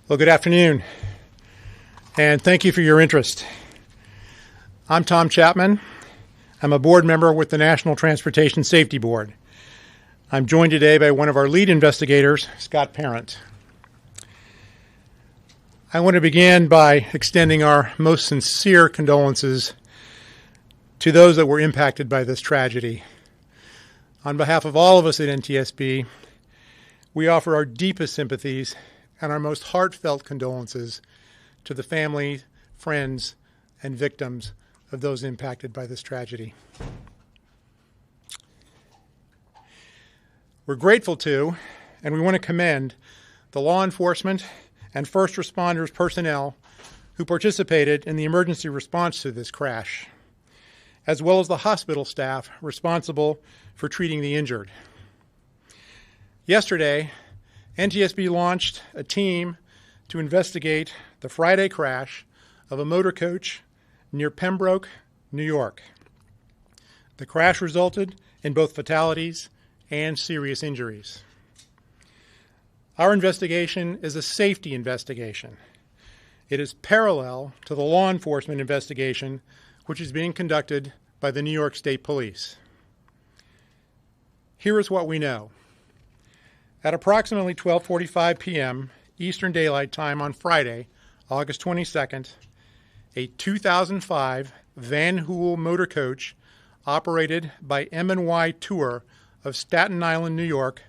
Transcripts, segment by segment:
Well, good afternoon, and thank you for your interest. I'm Tom Chapman. I'm a board member with the National Transportation Safety Board. I'm joined today by one of our lead investigators, Scott Parent. I want to begin by extending our most sincere condolences to those that were impacted by this tragedy. On behalf of all of us at NTSB, we offer our deepest sympathies and our most heartfelt condolences to the families, friends, and victims of those impacted by this tragedy. We're grateful to, and we want to commend, the law enforcement and first responders personnel who participated in the emergency response to this crash, as well as the hospital staff responsible for treating the injured. Yesterday, NTSB launched a team to investigate the Friday crash of a motor coach near Pembroke, New York. The crash resulted in both fatalities and serious injuries. Our investigation is a safety investigation. It is parallel to the law enforcement investigation, which is being conducted by the New York State Police. Here is what we know. At approximately 12:45 p.m. Eastern Daylight Time on Friday, August 22nd, a 2005 Van Hool motor coach operated by M&Y Tour of Staten Island, New York,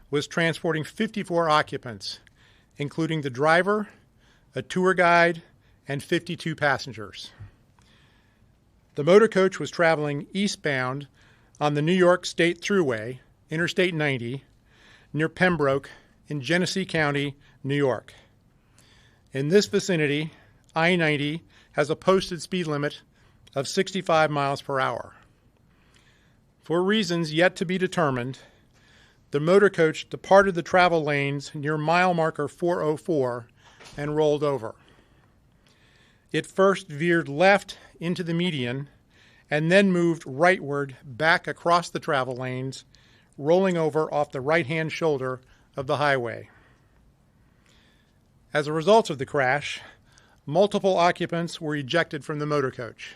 was transporting 54 occupants, including the driver, a tour guide, and 52 passengers. The motor coach was traveling eastbound on the New York State Thruway, Interstate 90, near Pembroke in Genesee County, New York. In this vicinity, I-90 has a posted speed limit of 65 miles per hour. For reasons yet to be determined, the motor coach departed the travel lanes near mile marker 404 and rolled over. It first veered left into the median and then moved rightward back across the travel lanes, rolling over off the right-hand shoulder of the highway. As a result of the crash, multiple occupants were ejected from the motor coach.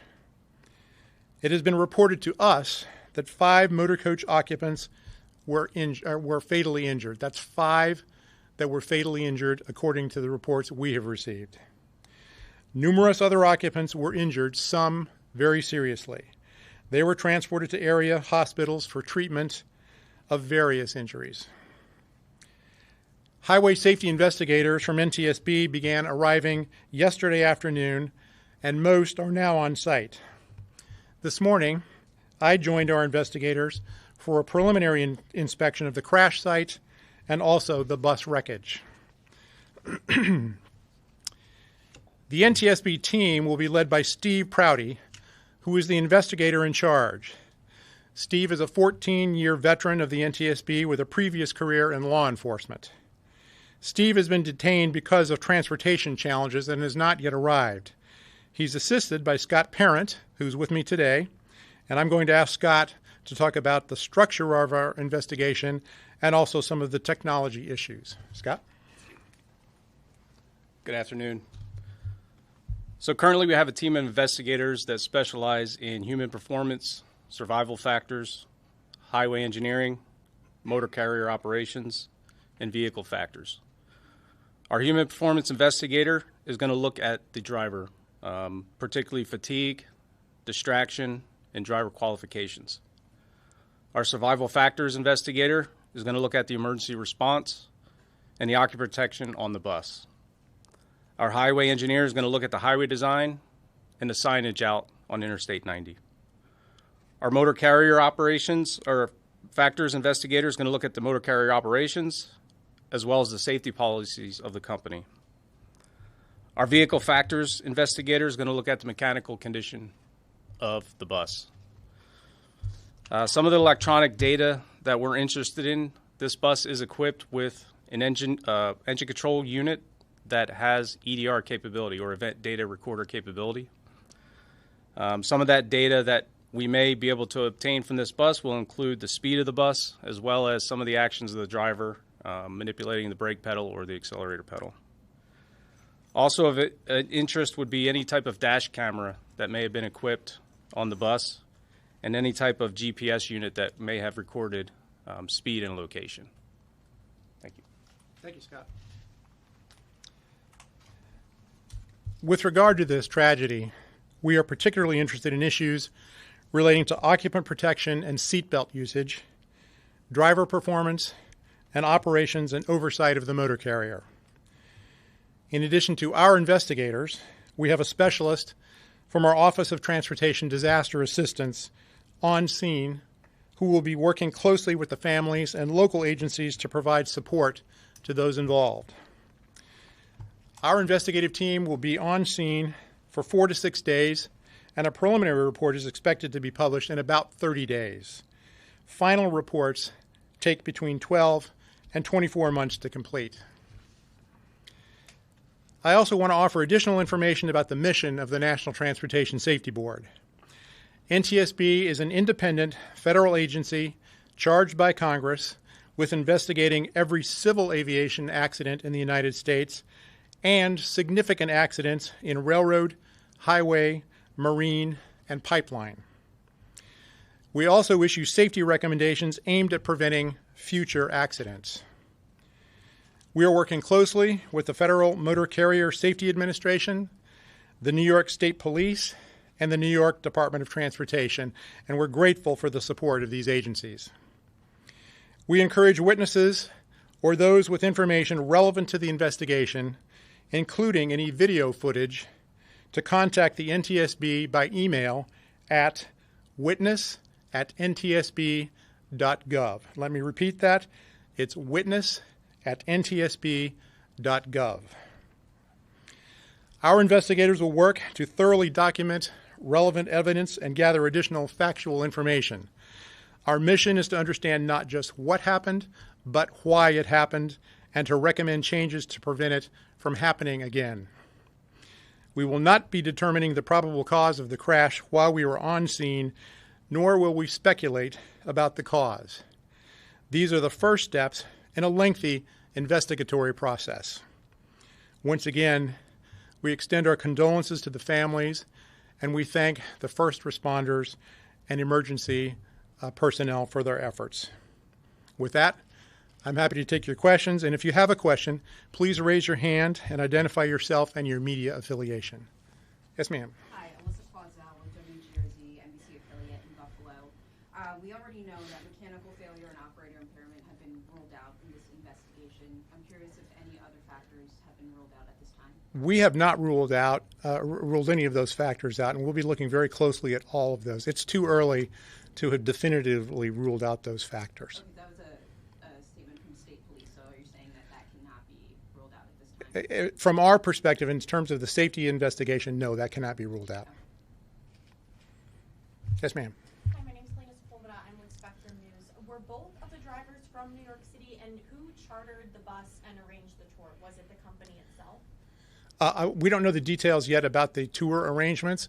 It has been reported to us that 5 motor coach occupants were fatally injured. That's 5 that were fatally injured, according to the reports we have received. Numerous other occupants were injured, some very seriously. They were transported to area hospitals for treatment of various injuries. Highway safety investigators from NTSB began arriving yesterday afternoon, and most are now on site. This morning, I joined our investigators for a preliminary inspection of the crash site and also the bus wreckage. The NTSB team will be led by Steve Prouty, who is the investigator in charge. Steve is a 14-year veteran of the NTSB with a previous career in law enforcement. Steve has been detained because of transportation challenges and has not yet arrived. He's assisted by Scott Parent, who's with me today, and I'm going to ask Scott to talk about the structure of our investigation and also some of the technology issues. Scott? Good afternoon. So currently we have a team of investigators that specialize in human performance, survival factors, highway engineering, motor carrier operations, and vehicle factors. Our human performance investigator is going to look at the driver, particularly fatigue, distraction, and driver qualifications. Our survival factors investigator is going to look at the emergency response and the occupant protection on the bus. Our highway engineer is going to look at the highway design and the signage out on Interstate 90. Our motor carrier operations or factors investigator is going to look at the motor carrier operations as well as the safety policies of the company. Our vehicle factors investigator is going to look at the mechanical condition of the bus. Some of the electronic data that we're interested in, this bus is equipped with an engine control unit that has EDR capability or event data recorder capability. Some of that data that we may be able to obtain from this bus will include the speed of the bus as well as some of the actions of the driver manipulating the brake pedal or the accelerator pedal. Also of interest would be any type of dash camera that may have been equipped on the bus and any type of GPS unit that may have recorded speed and location. Thank you. Thank you, Scott. With regard to this tragedy, we are particularly interested in issues relating to occupant protection and seatbelt usage, driver performance, and operations and oversight of the motor carrier. In addition to our investigators, we have a specialist from our Office of Transportation Disaster Assistance on scene who will be working closely with the families and local agencies to provide support to those involved. Our investigative team will be on scene for 4 to 6 days, and a preliminary report is expected to be published in about 30 days. Final reports take between 12 and 24 months to complete. I also want to offer additional information about the mission of the National Transportation Safety Board. NTSB is an independent federal agency charged by Congress with investigating every civil aviation accident in the United States and significant accidents in railroad, highway, marine, and pipeline. We also issue safety recommendations aimed at preventing future accidents. We are working closely with the Federal Motor Carrier Safety Administration, the New York State Police, and the New York Department of Transportation, and we're grateful for the support of these agencies. We encourage witnesses or those with information relevant to the investigation, including any video footage, to contact the NTSB by email at witness@ntsb.gov. Let me repeat that. It's witness@ntsb.gov. Our investigators will work to thoroughly document relevant evidence and gather additional factual information. Our mission is to understand not just what happened, but why it happened, and to recommend changes to prevent it from happening again. We will not be determining the probable cause of the crash while we were on scene, nor will we speculate about the cause. These are the first steps in a lengthy investigatory process. Once again, we extend our condolences to the families, and we thank the first responders and emergency personnel for their efforts. With that, I'm happy to take your questions, and if you have a question, please raise your hand and identify yourself and your media affiliation. Yes, ma'am. Hi, Alyssa Quazell with WGRZ, NBC affiliate in Buffalo. We already know that mechanical failure and operator impairment have been ruled out in this investigation. I'm curious if any other factors have been ruled out at this time. We have not ruled any of those factors out, and we'll be looking very closely at all of those. It's too early to have definitively ruled out those factors. Okay, that was a statement from state police, so you're saying that that cannot be ruled out at this time? From our perspective, in terms of the safety investigation, no, that cannot be ruled out. Yes, ma'am. Hi, my name is Lena Sepulveda. I'm with Spectrum News. Were both of the drivers from New York City, and who chartered the bus and arranged the tour? Was it the company itself? We don't know the details yet about the tour arrangements.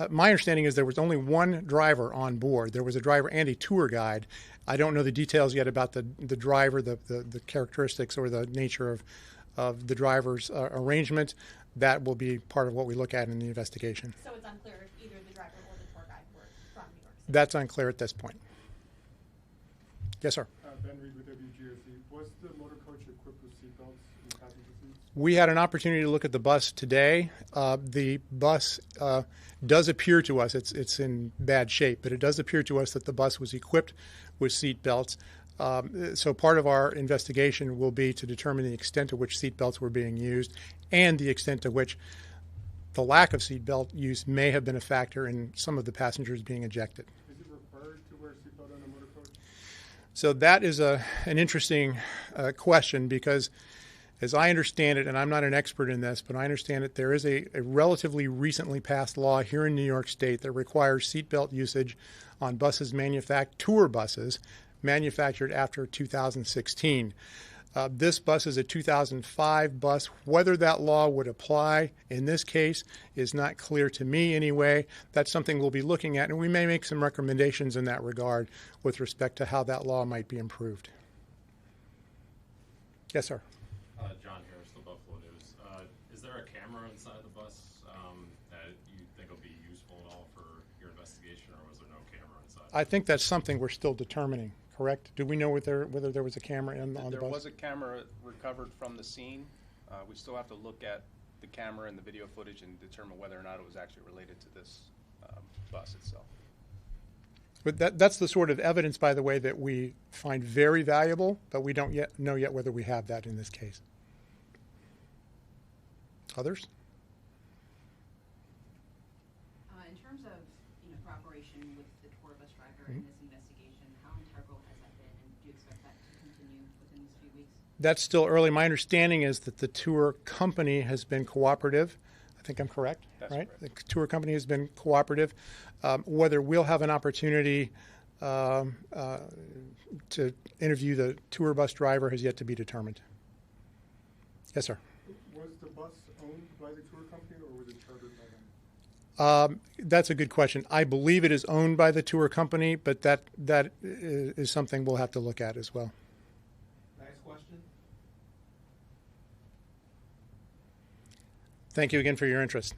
My understanding is there was only one driver on board. There was a driver and a tour guide. I don't know the details yet about the driver, the characteristics or the nature of the driver's arrangement. That will be part of what we look at in the investigation. So it's unclear if either the driver or the tour guide were from New York City? That's unclear at this point. Yes, sir. Ben Reed with WGRZ. Was the motor coach equipped with seatbelts in the passenger seats? We had an opportunity to look at the bus today. The bus does appear to us, it's in bad shape, but it does appear to us that the bus was equipped with seat belts. So part of our investigation will be to determine the extent to which seat belts were being used and the extent to which the lack of seat belt use may have been a factor in some of the passengers being ejected. Is it required to wear a seatbelt on a motor coach? So that is an interesting question because as I understand it, and I'm not an expert in this, but I understand it, there is a relatively recently passed law here in New York State that requires seatbelt usage on buses tour buses manufactured after 2016. This bus is a 2005 bus. Whether that law would apply in this case is not clear to me anyway. That's something we'll be looking at, and we may make some recommendations in that regard with respect to how that law might be improved. Yes, sir. John Harris, the Buffalo News. Is Is there a camera inside the bus that you think will be useful at all for your investigation, or was there no camera inside? I think that's something we're still determining, correct? Do we know whether there was a camera on the bus? There was a camera recovered from the scene. We still have to look at the camera and the video footage and determine whether or not it was actually related to this bus itself. But that's the sort of evidence, by the way, that we find very valuable, but we don't yet know whether we have that in this case. Others? In terms of cooperation with the tour bus driver in this investigation, how integral has that been, and do you expect that to continue within these few weeks? That's still early. My understanding is that the tour company has been cooperative. I think I'm correct, That's right? correct. The tour company has been cooperative. Whether we'll have an opportunity to interview the tour bus driver has yet to be determined. Yes, sir. Was the bus owned by the tour company, or was it chartered by them? That's a good question. I believe it is owned by the tour company, but that is something we'll have to look at as well. Next question. Thank you again for your interest.